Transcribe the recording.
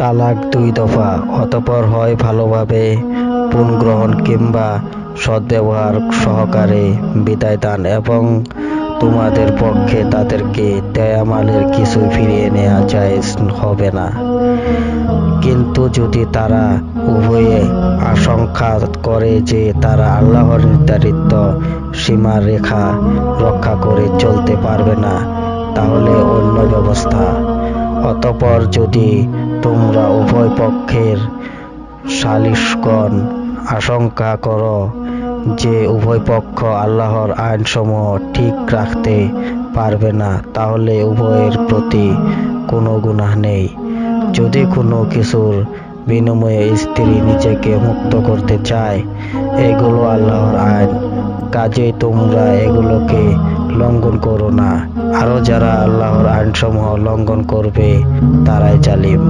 তালাক 2 দফা, অতঃপর হয় ভালোভাবে পুনর্গ্রহণ কিংবা সদ্ব্যবহার সহকারে বিদায় দান এবং তোমাদের পক্ষে তাদেরকে দেয়া মালের কিছুই ফিরিয়ে নেওয়া জায়েজ হবে না। কিন্তু যদি তারা উভয়ে আশঙ্কা করে যে তারা আল্লাহর নির্ধারিত সীমারেখা রক্ষা করে চলতে পারবে না, তাহলে অন্য ব্যবস্থা। অতঃপর যদি তোমরা উভয় পক্ষের সালিসগণ আশঙ্কা করো যে উভয় পক্ষ আল্লাহর আইনসমূহ ঠিক রাখতে পারবে না, তাহলে উভয়ের প্রতি কোনো গুনাহ নেই। যদি কোনো কিছুর বিনিময়ে স্ত্রী নিজেকে মুক্ত করতে চায়, এগুলো আল্লাহর আইন, কাজেই তোমরা এগুলোকে লঙ্ঘন করো না। আরও যারা আল্লাহর আইনসমূহ লঙ্ঘন করবে তারাই জালিম।